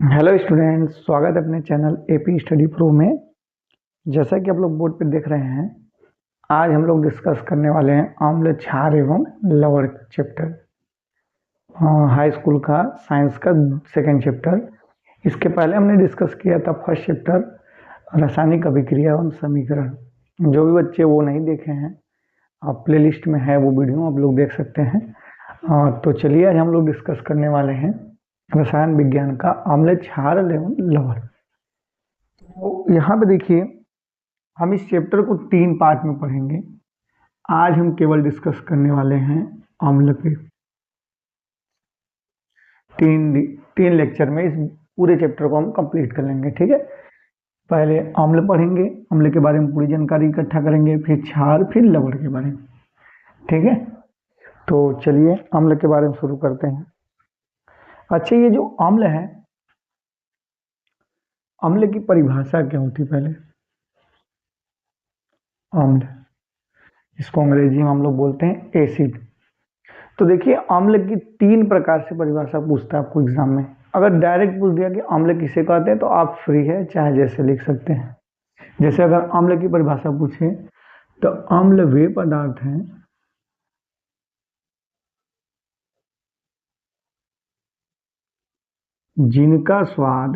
Hello students, स्वागत है अपने चैनल एपी स्टडी प्रो में। जैसा कि आप लोग बोर्ड पे देख रहे हैं, आज हम लोग डिस्कस करने वाले हैं आम्ल क्षार एवं लवण चैप्टर, हाई स्कूल का साइंस का सेकंड चैप्टर। इसके पहले हमने डिस्कस किया था फर्स्ट चैप्टर रासायनिक अभिक्रिया एवं समीकरण। जो भी बच्चे वो नहीं देखे हैं, आप प्लेलिस्ट में है वो वीडियो, आप लोग देख सकते हैं। तो चलिए आज हम लोग डिस्कस करने वाले हैं रसायन विज्ञान का आम्ल क्षार एवं लवण। तो यहाँ पे देखिए, हम इस चैप्टर को 3 पार्ट में पढ़ेंगे। आज हम केवल डिस्कस करने वाले हैं अम्ल पे। तीन लेक्चर में इस पूरे चैप्टर को हम कंप्लीट कर लेंगे, ठीक है। पहले अम्ल पढ़ेंगे, अम्ल के बारे में पूरी जानकारी इकट्ठा करेंगे, फिर क्षार, फिर लवण के बारे में, ठीक है। तो चलिए अम्ल के बारे में शुरू करते हैं। अच्छा, ये जो अम्ल है, अम्ल की परिभाषा क्या होती है? पहले अम्ल, इसको अंग्रेजी में हम लोग बोलते हैं एसिड। तो देखिए, अम्ल की 3 प्रकार से परिभाषा पूछता है आपको एग्जाम में। अगर डायरेक्ट पूछ दिया कि अम्ल किसे कहते हैं, तो आप फ्री है, चाहे जैसे लिख सकते हैं। जैसे अगर अम्ल की परिभाषा पूछे तो अम्ल वे पदार्थ हैं जिनका स्वाद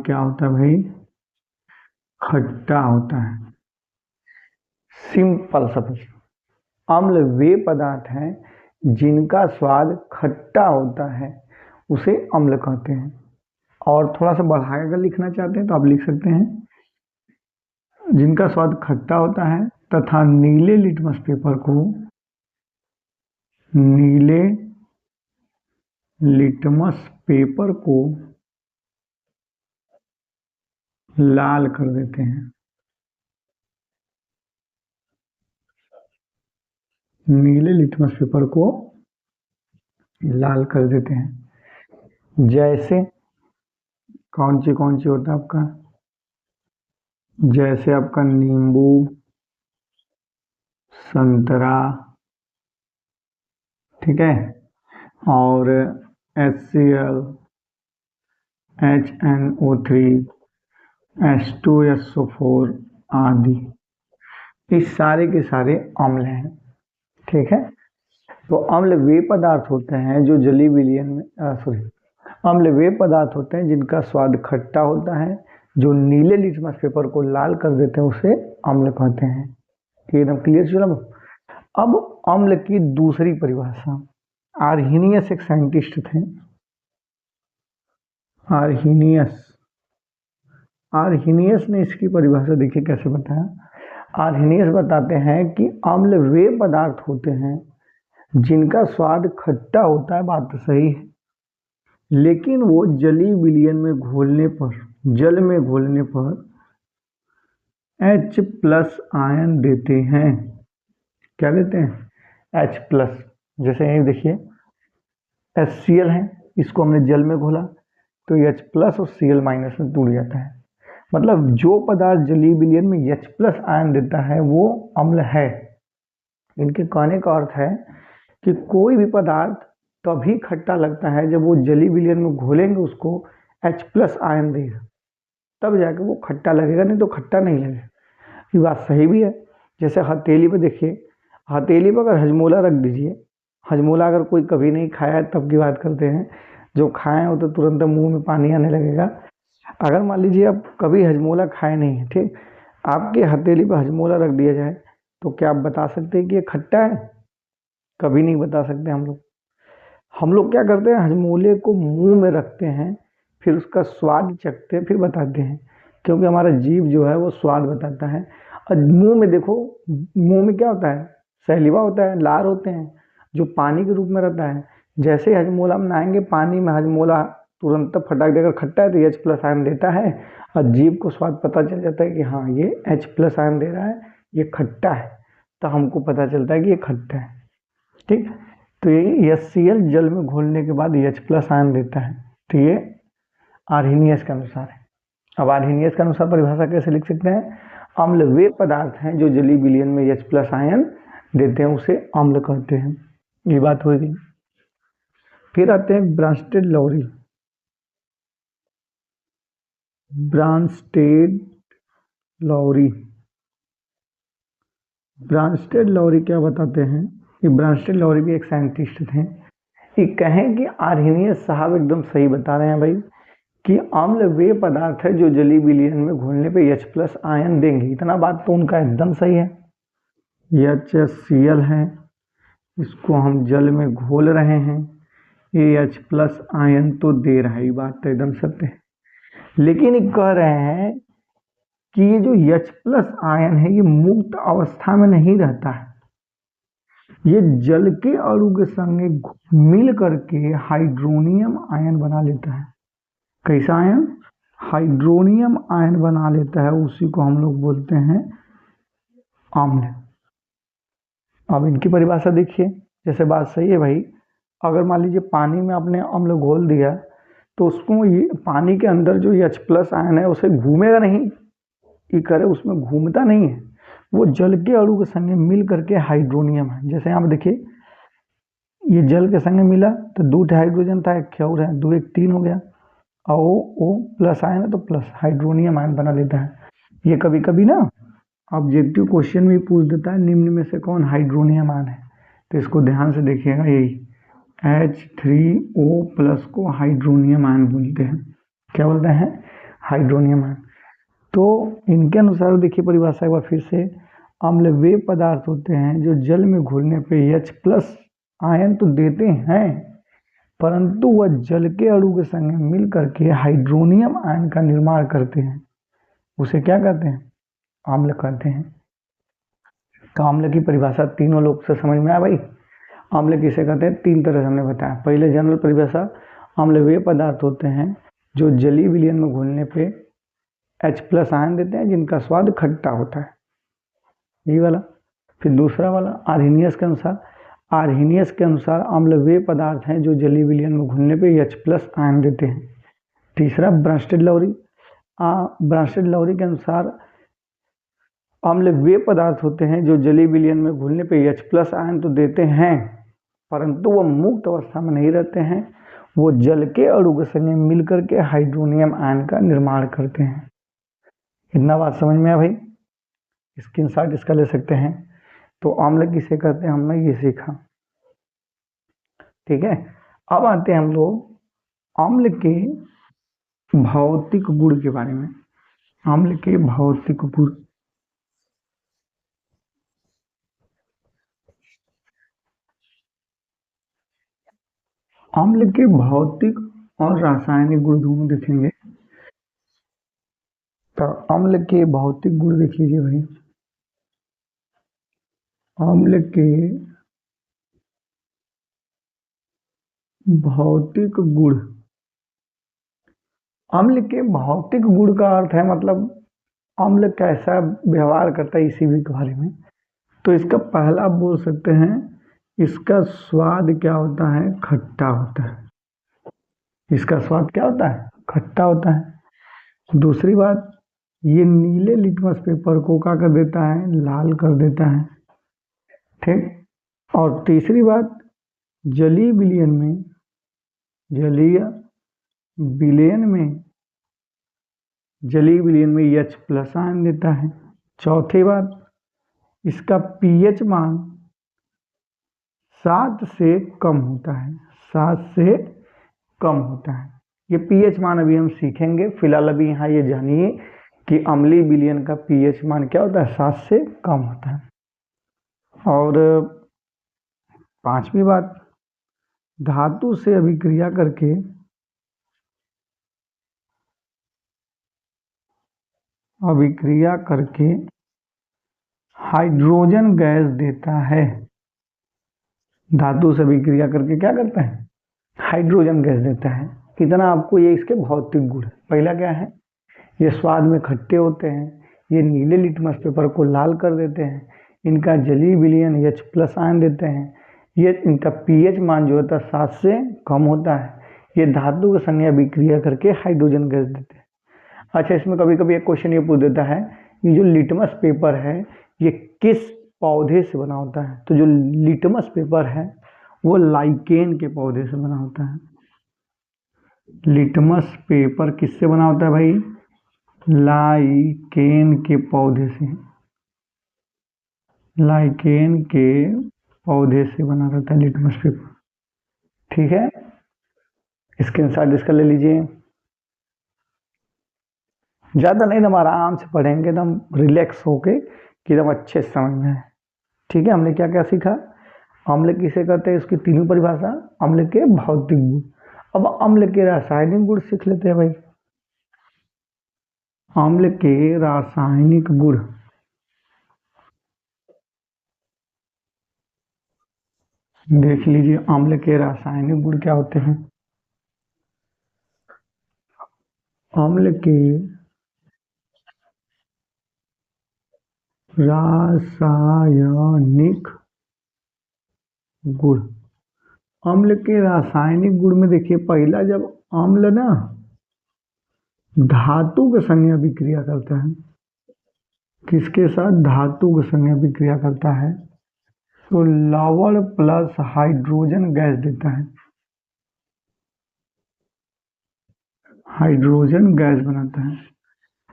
क्या होता है भाई? खट्टा होता है। सिंपल सब। अम्ल वे पदार्थ हैं जिनका स्वाद खट्टा होता है, उसे अम्ल कहते हैं। और थोड़ा सा बढ़ा कर लिखना चाहते हैं तो आप लिख सकते हैं, जिनका स्वाद खट्टा होता है तथा नीले लिटमस पेपर को लाल कर देते हैं। नीले लिटमस पेपर को लाल कर देते हैं। जैसे कौन सी होता है आपका? जैसे आपका नींबू, संतरा, ठीक है, और HCl, HNO3, H2SO4 आदि, इस सारे के सारे अम्ल हैं, ठीक है। तो अम्ल वे पदार्थ होते हैं जो जलीय विलयन में अम्ल वे पदार्थ होते हैं जिनका स्वाद खट्टा होता है, जो नीले लिटमस पेपर को लाल कर देते हैं, उसे अम्ल कहते हैं। एकदम क्लियर चलो। अब अम्ल की दूसरी परिभाषा, आर्हीनियस एक साइंटिस्ट थे, आर्हीनियस ने इसकी परिभाषा देखिए कैसे बताया। आर्हीनियस बताते हैं कि अम्ल वे पदार्थ होते हैं जिनका स्वाद खट्टा होता है, बात तो सही है, लेकिन वो जलीय विलयन में घोलने पर, जल में घोलने पर H+ आयन देते हैं। क्या देते हैं? H+। जैसे यही देखिए, HCl है, इसको हमने जल में घोला तो H+ और Cl- में टूट जाता है। मतलब जो पदार्थ जलीय विलयन में H+ आयन देता है वो अम्ल है। इनके कहने का अर्थ है कि कोई भी पदार्थ तभी खट्टा लगता है जब वो जलीय विलयन में घोलेंगे, उसको H+ आयन देगा, तब जाके वो खट्टा लगेगा, नहीं तो खट्टा नहीं लगेगा। ये बात सही भी है। जैसे हथेली पे देखिए, हथेली पर अगर हजमोला रख दीजिए, हजमोला अगर कोई कभी नहीं खाया है तब की बात करते हैं, जो खाए हो तो तुरंत मुंह में पानी आने लगेगा। अगर मान लीजिए आप कभी हजमोला खाए नहीं है, ठीक, आपके हथेली पर हजमोला रख दिया जाए, तो क्या आप बता सकते हैं कि ये खट्टा है? कभी नहीं बता सकते हम लोग क्या करते हैं, हजमोले को मुंह में रखते हैं, फिर उसका स्वाद चखते हैं, फिर बताते हैं, क्योंकि हमारा जीभ जो है वो स्वाद बताता है। और मुंह में देखो, मुंह में क्या होता है? सैलिवा होता है, लार होते हैं, जो पानी के रूप में रहता है। जैसे ही हजमोला में नहाएंगे, पानी में हजमोला तुरंत फटाक देकर खट्टा है तो H+ आयन देता है, और जीभ को स्वाद पता चल जाता है कि हाँ ये H+ आयन दे रहा है, ये खट्टा है, तो हमको पता चलता है कि ये खट्टा है, ठीक। तो ये HCl जल में घोलने के बाद H+ आयन देता है। तो ये आर्हीनियस के अनुसार है। अब आर्हीनियस के अनुसार परिभाषा कैसे लिख सकते हैं? अम्ल वे पदार्थ हैं जो जलीय विलयन में H+ आयन देते हैं, उसे अम्ल कहते हैं। ये बात हो गई। फिर आते हैं ब्रांस्टेड लॉरी। ब्रांस्टेड लॉरी, ब्रांस्टेड लॉरी क्या बताते हैं कि ब्रांस्टेड लॉरी भी एक साइंटिस्ट थे। ये कहें कि आर्हेनियस साहब एकदम सही बता रहे हैं भाई कि अम्ल वे पदार्थ है जो जलीय विलयन में घुलने पे H+ आयन देंगे। इतना बात तो उनका एकदम सही है। HCl है, इसको हम जल में घोल रहे हैं, ये H+ आयन तो दे रहा है, ये बात तो एकदम सत्य है। लेकिन ये कह रहे हैं कि ये जो H+ आयन है ये मुक्त अवस्था में नहीं रहता है, ये जल के अणु के संग मिल करके हाइड्रोनियम आयन बना लेता है। कैसा आयन? हाइड्रोनियम आयन बना लेता है, उसी को हम लोग बोलते हैं अम्ल। अब इनकी परिभाषा देखिए, जैसे बात सही है भाई, अगर मान लीजिए पानी में आपने अम्ल घोल दिया तो उसको ये पानी के अंदर जो H+ आयन है उसे घूमेगा नहीं, ये करे उसमें घूमता नहीं है, वो जल के अणु के संग मिल करके हाइड्रोनियम है। जैसे यहाँ पे देखिए, ये जल के संग मिला तो 2 हाइड्रोजन था, एक और है, 2 1 3 हो गया, और O+ आयन है तो प्लस हाइड्रोनियम आयन बना लेता है। ये कभी कभी ना ऑब्जेक्टिव क्वेश्चन भी पूछ देता है, निम्न में से कौन हाइड्रोनियम आयन है, तो इसको ध्यान से देखिएगा। यही H3O+ को हाइड्रोनियम आयन बोलते हैं। क्या बोलते हैं? Hydronium ion. तो इनके अनुसार देखिए परिभाषा एक बार फिर से, अम्ल वे पदार्थ होते हैं जो जल में घुलने पे H+ आयन तो देते हैं, परंतु वह जल के अणु के संग मिल करके हाइड्रोनियम आयन का निर्माण करते हैं। उसे क्या कहते हैं? अम्ल कहते हैं। तो अम्ल की परिभाषा तीनों लोग से समझ में आया भाई। अम्ल किसे कहते हैं? 3 तरह से हमने बताया। पहले जनरल परिभाषा, अम्ल वे पदार्थ होते हैं जो जलीय विलयन में घुलने पे H+ आयन देते हैं जिनका स्वाद खट्टा होता है, यही वाला। फिर दूसरा वाला आर्हेनियस के अनुसार, आर्हेनियस के अनुसार अम्ल वे पदार्थ हैं जो जलीय विलयन में घुलने पे H+ आयन देते हैं। तीसरा ब्रांस्टेड लॉरी, ब्रांस्टेड लॉरी के अनुसार अम्ल वे पदार्थ होते हैं जो जलीय विलयन में घुलने पे H+ आयन तो देते हैं, परंतु वो मुक्त अवस्था में नहीं रहते हैं, वो जल के अणु के संग मिल करके हाइड्रोनियम आयन का निर्माण करते हैं। इतना बात समझ में आया भाई? स्क्रीनशॉट इसका ले सकते हैं। तो अम्ल किसे कहते हैं हमने ये सीखा, ठीक है। अब आते हैं हम लोग अम्ल के भौतिक गुण के बारे में। अम्ल के भौतिक गुण, अम्ल के भौतिक और रासायनिक गुण दोनों देखेंगे। तो अम्ल के भौतिक गुण देख लीजिए भाई। अम्ल के भौतिक गुण, अम्ल के भौतिक गुण का अर्थ है मतलब अम्ल कैसा व्यवहार करता है इसी भी के बारे में। तो इसका पहला आप बोल सकते हैं, इसका स्वाद क्या होता है? खट्टा होता है। इसका स्वाद क्या होता है? खट्टा होता है। दूसरी बात, ये नीले लिटमस पेपर को क्या कर देता है? लाल कर देता है, ठीक। और तीसरी बात, जलीय विलयन में, जलीय विलयन में, जलीय विलयन में H+ आयन देता है। चौथी बात, इसका pH मान 7 से कम होता है, 7 से कम होता है। ये pH मान अभी हम सीखेंगे, फिलहाल अभी यहाँ ये जानिए कि अम्लीय विलयन का pH मान क्या होता है? 7 से कम होता है। और पांचवी बात, धातु से अभिक्रिया करके हाइड्रोजन गैस देता है। धातु से अभिक्रिया करके क्या करता है? हाइड्रोजन गैस देता है। इतना आपको ये इसके भौतिक गुण। पहला क्या है? ये स्वाद में खट्टे होते हैं, ये नीले लिटमस पेपर को लाल कर देते हैं, इनका जलीय विलयन H+ आयन देते हैं, ये इनका pH मान जो होता है 7 से कम होता है, ये धातु के संग अभिक्रिया करके हाइड्रोजन गैस देते हैं। अच्छा, इसमें कभी कभी एक क्वेश्चन ये पूछ देता है, ये जो लिटमस पेपर है ये किस पौधे से बना होता है? तो जो लिटमस पेपर है वो लाइकेन के पौधे से बना होता है। लिटमस पेपर किससे बना होता है भाई? लाइकेन के पौधे से, लाइकेन के पौधे से बना रहता है लिटमस पेपर। ठीक है, स्क्रीनशॉट इसका ले लीजिए। ज़्यादा नहीं, एकदम आराम से पढ़ेंगे, एकदम रिलैक्स होके कि एकदम अच्छे से समझ में आए। ठीक है, हमने क्या क्या सीखा? अम्ल किसे कहते हैं, उसकी तीनों परिभाषा। अम्ल के भौतिक गुण। अब अम्ल के रासायनिक गुण सीख लेते हैं भाई। अम्ल के रासायनिक गुण। देख लीजिए अम्ल के रासायनिक गुण क्या होते हैं। अम्ल के रासायनिक गुण। अम्ल के रासायनिक गुण में देखिए, पहला जब अम्ल ना धातु के संग अभिक्रिया करता है, किसके साथ? धातु के संग अभिक्रिया करता है, तो लवण प्लस हाइड्रोजन गैस देता है, हाइड्रोजन गैस बनाता है।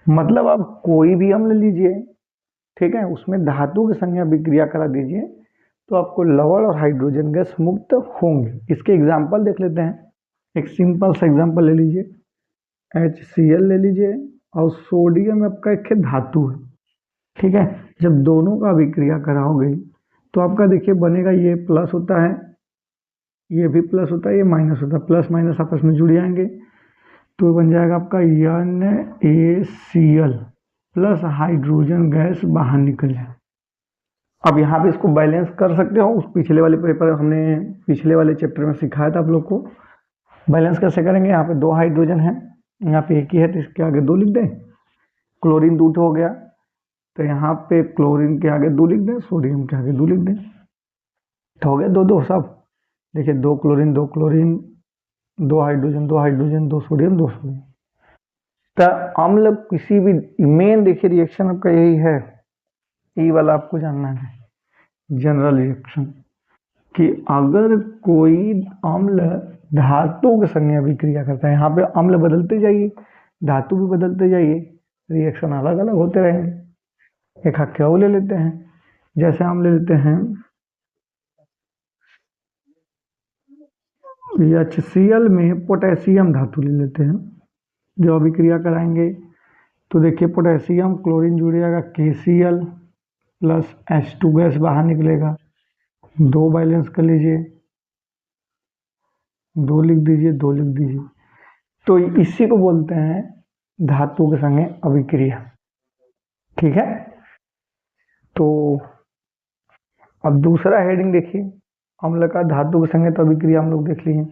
मतलब आप कोई भी अम्ल लीजिए, ठीक है, उसमें धातु के संग अभिक्रिया करा दीजिए, तो आपको लवण और हाइड्रोजन गैस मुक्त होंगे। इसके एग्जाम्पल देख लेते हैं। एक सिंपल सा एग्जाम्पल ले लीजिए, HCl ले लीजिए, और सोडियम आपका एक धातु है। ठीक है, जब दोनों का अभिक्रिया कराओगे तो आपका देखिए बनेगा, ये प्लस होता है, ये भी प्लस होता है, ये माइनस होता है, प्लस माइनस आपस में जुड़ जाएंगे, तो बन जाएगा आपका NaCl प्लस हाइड्रोजन गैस बाहर निकल जाए। अब यहाँ पे इसको बैलेंस कर सकते हो, उस पिछले वाले पेपर हमने पिछले वाले चैप्टर में सिखाया था आप लोग को। बैलेंस कैसे करेंगे? यहाँ पे 2 हाइड्रोजन है, यहाँ पे एक ही है, तो इसके आगे 2 लिख दें। क्लोरीन 2 हो गया, तो यहाँ पे क्लोरीन के आगे 2 लिख दें, सोडियम के आगे 2 लिख दें, तो हो गया 2 सब। देखिए 2 chlorine 2 chlorine, 2 hydrogen 2 hydrogen, 2 sodium 2 sodium. तो अम्ल किसी भी मेन देखिए रिएक्शन आपका यही है, ये वाला आपको जानना है, जनरल रिएक्शन, कि अगर कोई अम्ल धातु के संग अभिक्रिया करता है, यहाँ पे अम्ल बदलते जाइए, धातु भी बदलते जाइए, रिएक्शन अलग अलग होते रहेंगे। एक हक्के और ले लेते हैं, जैसे हम ले लेते हैं HCl में पोटेशियम धातु ले लेते हैं, जो अभिक्रिया कराएंगे तो देखिए पोटेशियम क्लोरीन जुड़ जाएगा KCl प्लस H2 गैस बाहर निकलेगा, 2 बैलेंस कर लीजिए, 2 लिख दीजिए, 2 लिख दीजिए, तो इसी को बोलते हैं धातु के संगे अभिक्रिया। ठीक है, तो अब दूसरा हेडिंग देखिए, अम्ल का धातु के संगे अभिक्रिया हम लोग देख लिए।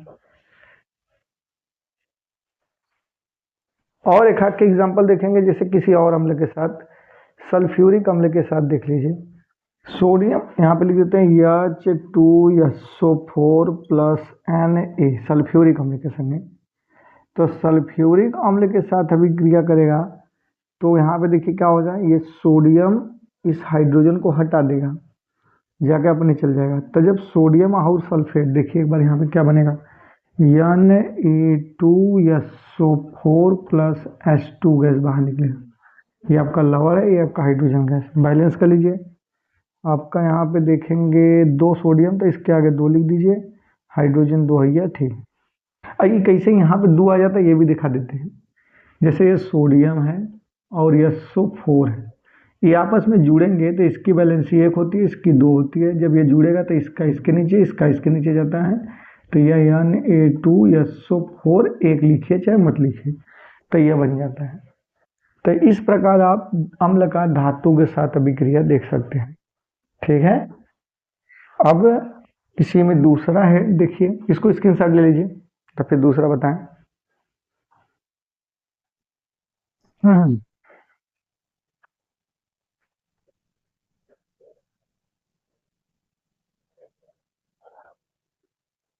और एक के एग्जाम्पल देखेंगे, जैसे किसी और अम्ल के साथ, सल्फ्यूरिक अम्ल के साथ देख लीजिए। सोडियम यहाँ पे लिख देते हैं H2SO4 प्लस Na, सल्फ्यूरिक अम्ल के संगे। तो सल्फ्यूरिक अम्ल के साथ अभिक्रिया करेगा तो यहाँ पे देखिए क्या हो जाए, ये सोडियम इस हाइड्रोजन को हटा देगा, जाके अपने चल जाएगा। तो जब सोडियम और सल्फेट, देखिए एक बार यहाँ पे क्या बनेगा, Na2SO4 प्लस H2 गैस बाहर निकलेगा, ये आपका लवण है, ये आपका हाइड्रोजन गैस। बैलेंस कर लीजिए, आपका यहाँ पे देखेंगे 2 सोडियम, तो इसके आगे 2 लिख दीजिए, हाइड्रोजन 2 है, ठीक। अब ये कैसे यहाँ पे 2 आ जाता है ये भी दिखा देते हैं। जैसे ये सोडियम है और ये SO4 है, ये आपस में जुड़ेंगे तो इसकी वैलेंसी 1 होती है, इसकी 2 होती है। जब ये जुड़ेगा तो इसका इसके नीचे, इसका इसके नीचे जाता है, तो यह Na2SO4 एक लिखिए चाहे मत लिखिए, तो यह बन जाता है। तो इस प्रकार आप अम्ल का धातु के साथ अभिक्रिया देख सकते हैं। ठीक है, अब इसी में दूसरा है, देखिए इसको स्क्रीनशॉट ले लीजिए, तो फिर दूसरा बताएं।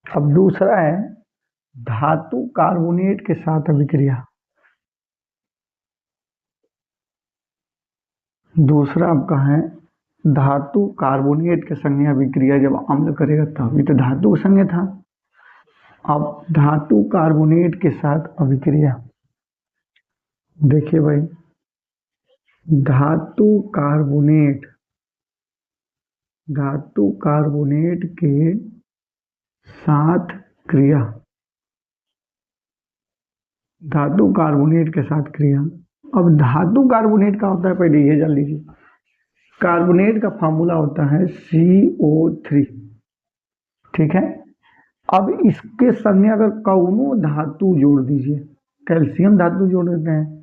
अब दूसरा है धातु कार्बोनेट के साथ अभिक्रिया। दूसरा आपका है धातु कार्बोनेट के संगे अभिक्रिया जब अम्ल करेगा तब, ये तो धातु के संगे था। अब धातु कार्बोनेट के साथ अभिक्रिया, देखिए भाई, धातु कार्बोनेट के साथ क्रिया, धातु कार्बोनेट के साथ क्रिया। अब धातु कार्बोनेट का होता है, पहले ये जान लीजिए, कार्बोनेट का फार्मूला होता है CO3, ठीक है। अब इसके संगे अगर कौनो धातु जोड़ दीजिए, कैल्शियम धातु जोड़ देते हैं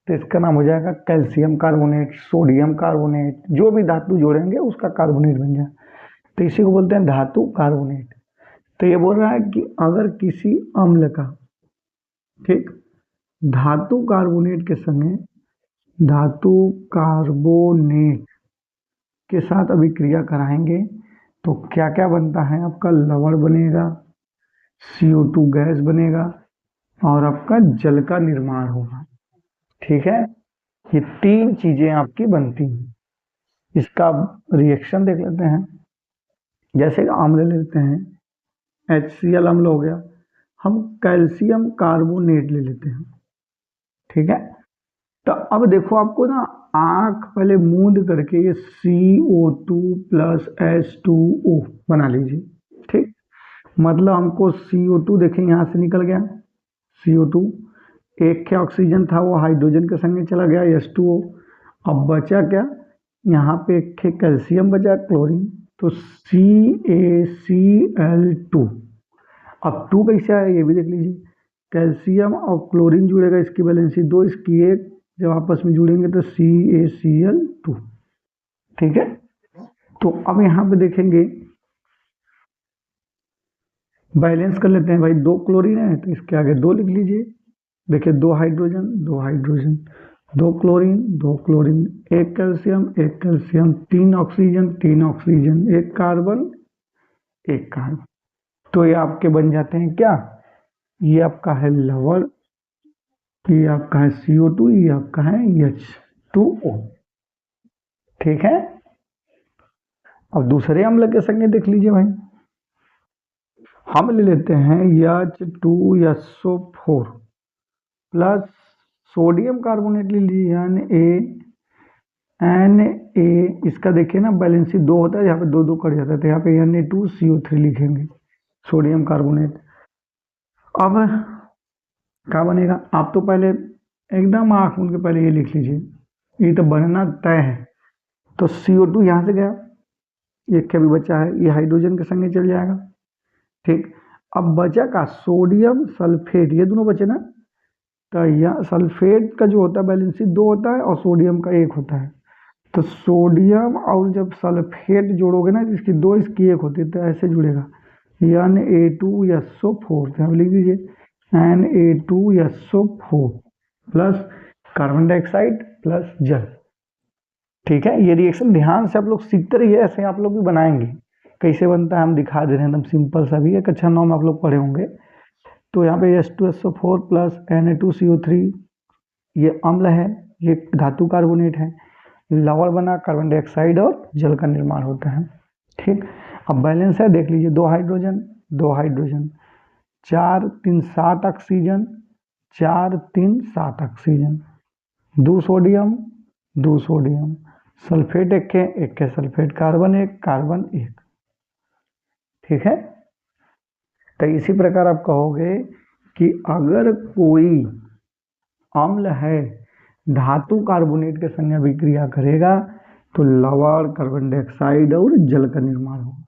तो इसका नाम हो जाएगा कैल्शियम कार्बोनेट, सोडियम कार्बोनेट, जो भी धातु जोड़ेंगे उसका कार्बोनेट बन जाए, तो इसी को बोलते हैं धातु कार्बोनेट। तो ये बोल रहा है कि अगर किसी अम्ल का, ठीक, धातु कार्बोनेट के संगे धातु कार्बोनेट के साथ अभिक्रिया कराएंगे तो क्या क्या बनता है, आपका लवण बनेगा, CO2 गैस बनेगा और आपका जल का निर्माण होगा, ठीक है। ये तीन चीजें आपकी बनती हैं। इसका रिएक्शन देख लेते हैं। जैसे अम्ल लेते हैं, HCl अम्ल हो गया, हम कैल्शियम कार्बोनेट ले लेते हैं, ठीक है। तो अब देखो आपको ना आंख पहले मूंद करके ये CO2 प्लस H2O बना लीजिए, ठीक। मतलब हमको CO2 देखें यहाँ से निकल गया, CO2, एक क्या ऑक्सीजन था वो हाइड्रोजन के संगे चला गया, H2O। अब बचा क्या, यहाँ पे एक कैल्शियम बचा, क्लोरीन, तो CaCl2। अब 2 कैसे आया ये भी देख लीजिए, कैल्शियम और क्लोरीन जुड़ेगा, इसकी वैलेंसी 2, इसकी 1, जब आपस में जुड़ेंगे तो CaCl2, ठीक है। तो अब यहाँ पे देखेंगे, बैलेंस कर लेते हैं भाई, 2 क्लोरीन है तो इसके आगे 2 लिख लीजिए, देखिए 2 hydrogen 2 hydrogen, 2 chlorine 2 chlorine, 1 calcium 1 calcium, 3 oxygen 3 oxygen, 1 carbon 1 carbon. तो ये आपके बन जाते हैं क्या, ये आपका है लवण, ये आपका है CO2, ये आपका है H2O, ठीक है। अब दूसरे अम्ल के संगे देख लीजिए भाई, हम ले लेते हैं H2SO4 प्लस सोडियम कार्बोनेट ले लीजिए Na, इसका देखिए ना बैलेंसी 2 होता है, यहाँ पे 2 2 कट जाता है, तो यहाँ पे Na2CO3 लिखेंगे, सोडियम कार्बोनेट। अब क्या बनेगा, आप तो पहले एकदम आँख मूंद के पहले ये लिख लीजिए, ये तो बनना तय है। तो CO2 यहाँ से गया, एक क्या भी बचा है, ये हाइड्रोजन के संगे चल जाएगा, ठीक। अब बचा का सोडियम सल्फेट, ये दोनों बचे ना, तो यहाँ सल्फेट का जो होता है बैलेंसी 2 होता है और सोडियम का 1 होता है, तो सोडियम और जब सल्फेट जोड़ोगे ना, इसकी 2 इसकी 1 होती है, तो ऐसे जुड़ेगा Na2SO4, तो लिख दीजिए Na2SO4 plus carbon dioxide plus जल, ठीक है। ये रिएक्शन ध्यान से आप लोग सीखते रहिए, ऐसे आप लोग भी बनाएंगे, कैसे बनता है हम दिखा दे रहे हैं, एकदम सिंपल सा भी है, कक्षा 9 में आप लोग पढ़े होंगे। तो यहाँ पे H2SO4 प्लस Na2CO3 ये अम्ल है, ये धातु कार्बोनेट है, लवण बना, कार्बन डाइऑक्साइड और जल का निर्माण होता है, ठीक। अब बैलेंस है, देख लीजिए, 2 hydrogen 2 hydrogen, 4 3 7 oxygen, 4 3 7 oxygen, 2 sodium 2 sodium, sulphate एक के सल्फेट, कार्बन 1 कार्बन 1, ठीक है। तो इसी प्रकार आप कहोगे कि अगर कोई अम्ल है धातु कार्बोनेट के संग अभिक्रिया करेगा तो लवण, कार्बन डाइऑक्साइड और जल का निर्माण होगा,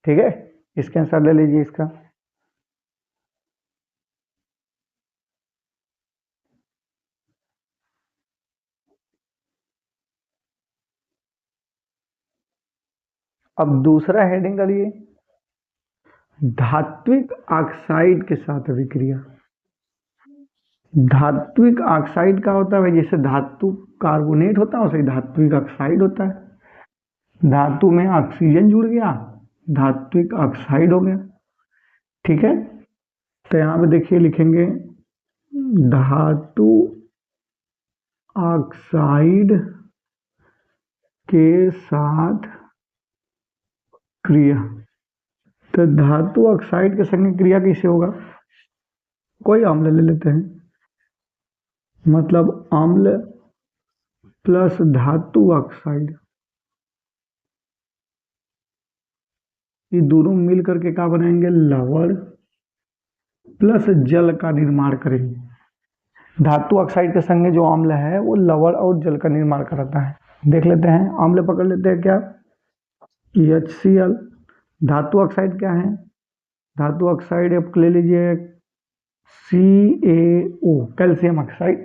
ठीक है। इसके आंसर ले लीजिए इसका। अब दूसरा हेडिंग डालिए, धात्विक ऑक्साइड के साथ अभिक्रिया। धात्विक ऑक्साइड का होता है, जैसे धातु कार्बोनेट होता है वैसे धात्विक ऑक्साइड होता है, धातु में ऑक्सीजन जुड़ गया, धात्विक ऑक्साइड हो गया, ठीक है। तो यहाँ पे देखिए लिखेंगे धातु ऑक्साइड के साथ क्रिया। तो धातु ऑक्साइड के संग क्रिया कैसे होगा? कोई अम्ल ले लेते हैं, मतलब अम्ल प्लस धातु ऑक्साइड, ये दोनों मिल करके क्या बनाएंगे? लवण प्लस जल का निर्माण करेंगे। धातु ऑक्साइड के संग जो अम्ल है वो लवण और जल का निर्माण कराता है। देख लेते हैं, अम्ल पकड़ लेते हैं, क्या? HCl। धातु ऑक्साइड क्या है? धातु ऑक्साइड आप ले लीजिए CaO, कैल्शियम ऑक्साइड।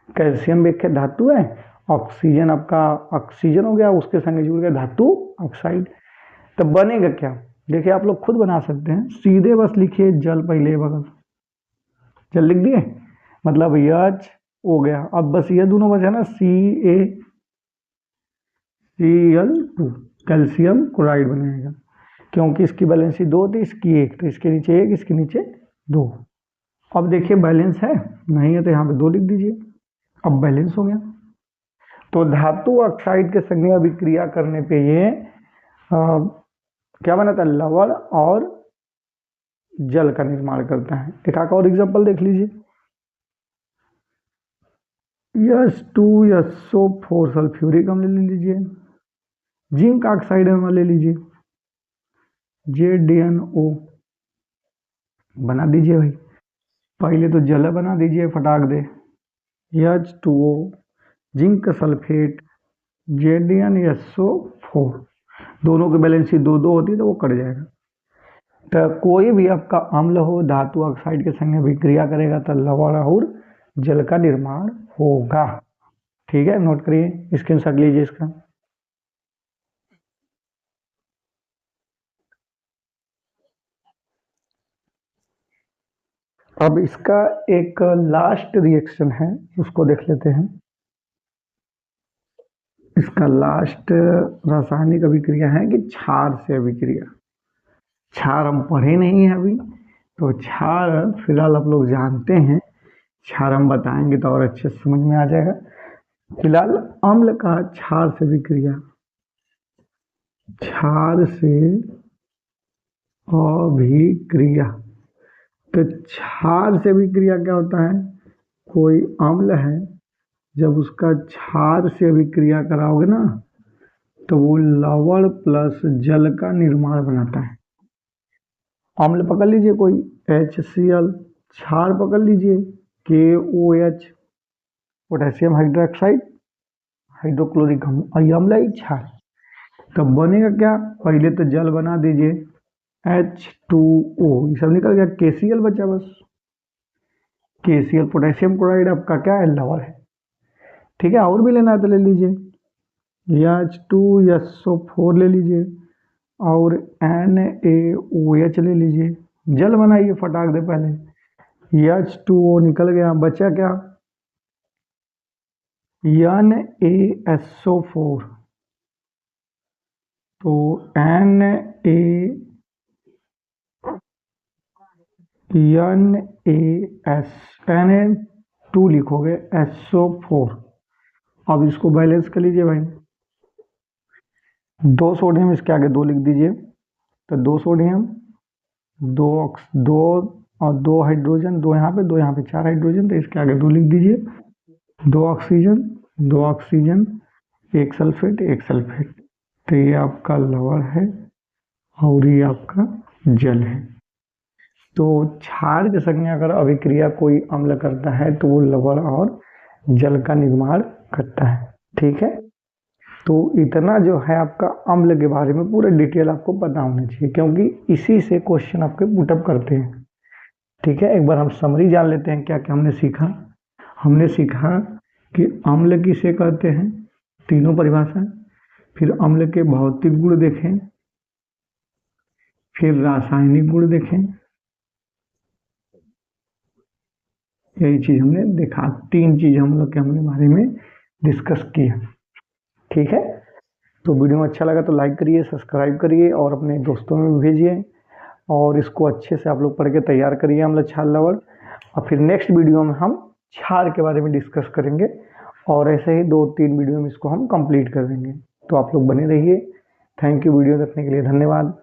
कैल्शियम एक धातु है, ऑक्सीजन आपका ऑक्सीजन हो गया, उसके संग जुड़ गया धातु ऑक्साइड। तो बनेगा क्या? देखिए आप लोग खुद बना सकते हैं, सीधे बस लिखिए जल, पहले बगल जल लिख दिए, मतलब H हो गया। अब बस ये दोनों बचे ना, CaCl2, कैल्शियम क्लोराइड बनेगा, क्योंकि इसकी बैलेंसी 2 थी, इसकी 1, तो इसके नीचे 1, इसके नीचे 2। अब देखिए बैलेंस है, नहीं है तो यहाँ पे 2 लिख दीजिए, अब बैलेंस हो गया। तो धातु ऑक्साइड के संग अभिक्रिया करने पे ये क्या बनाता है? लवण और जल का निर्माण करता है। एक और एग्जांपल देख लीजिए, H2SO4 सल्फ्यूरिक अम्ल ले लीजिए, जिंक ऑक्साइड अम्ल ले लीजिए, ZnO बना दीजिए भाई। पहले तो जल बना दीजिए फटाक दे, H2O, जिंक सल्फेट, ZnSO4, दोनों की बैलेंसी 2-2 होती है तो वो कट जाएगा। तो कोई भी आपका अम्ल हो धातु ऑक्साइड के संग अभिक्रिया करेगा तो लवण और जल का निर्माण होगा। ठीक है, नोट करिए, स्क्रीनशॉट लीजिए इसका। अब इसका एक लास्ट रिएक्शन है, उसको देख लेते हैं। इसका लास्ट रासायनिक अभिक्रिया है कि क्षार से अभिक्रिया। क्षार हम पढ़े नहीं है अभी, तो क्षार फिलहाल आप लोग जानते हैं, क्षार हम बताएंगे तो और अच्छे से समझ में आ जाएगा। फिलहाल अम्ल का क्षार से अभिक्रिया, क्षार से अभिक्रिया। तो क्षार से अभिक्रिया क्या होता है? कोई अम्ल है, जब उसका क्षार से अभिक्रिया कराओगे ना तो वो लवण प्लस जल का निर्माण बनाता है। अम्ल पकड़ लीजिए कोई HCl, क्षार पकड़ लीजिए KOH, पोटेशियम हाइड्रोक्साइड, हाइड्रोक्लोरिक अम्ल है क्षार। तब बनेगा क्या? पहले तो जल बना दीजिए H2O, ये सब निकल गया, KCl बचा बस। KCl पोटेशियम क्लोराइड आपका क्या है? लवण है। ठीक है, और भी लेना है तो ले लीजिए, H2SO4 ले लीजिए और NaOH ले लीजिए। जल बनाइए फटाक दे, पहले H2O निकल गया, बचा क्या? NaSO4। तो Na2 लिखोगे, SO4। अब इसको बैलेंस कर लीजिए भाई, 2 सोडियम इसके आगे 2 लिख दीजिए, तो 2 सोडियम, 2 और 2 हाइड्रोजन, 2 यहाँ पे 2 यहाँ पे, 4 हाइड्रोजन, तो इसके आगे 2 लिख दीजिए, 2 ऑक्सीजन, 2 ऑक्सीजन, 1 सल्फेट, 1 सल्फेट। तो ये आपका लवण है और ये आपका जल है। तो क्षार के संग अगर अभिक्रिया कोई अम्ल करता है तो वो लवण और जल का निर्माण करता है। ठीक है, तो इतना जो है आपका अम्ल के बारे में पूरा डिटेल आपको पता होना चाहिए, क्योंकि इसी से क्वेश्चन आपके पुटअप करते हैं। ठीक है, एक बार हम समरी जान लेते हैं क्या क्या हमने सीखा। हमने सीखा कि अम्ल किसे कहते हैं, तीनों परिभाषा, फिर अम्ल के भौतिक गुण देखें, फिर रासायनिक गुण देखें, यही चीज हमने देखा। 3 चीज हम लोग के हमने बारे में डिस्कस किया। ठीक है, तो वीडियो में अच्छा लगा तो लाइक करिए, सब्सक्राइब करिए और अपने दोस्तों में भी भेजिए, और इसको अच्छे से आप लोग पढ़ के तैयार करिए अम्ल क्षार लवण। और फिर नेक्स्ट वीडियो में हम क्षार के बारे में डिस्कस करेंगे, और ऐसे ही 2-3 वीडियो में इसको हम कंप्लीट कर देंगे। तो आप लोग बने रहिए। थैंक यू, वीडियो देखने के लिए धन्यवाद।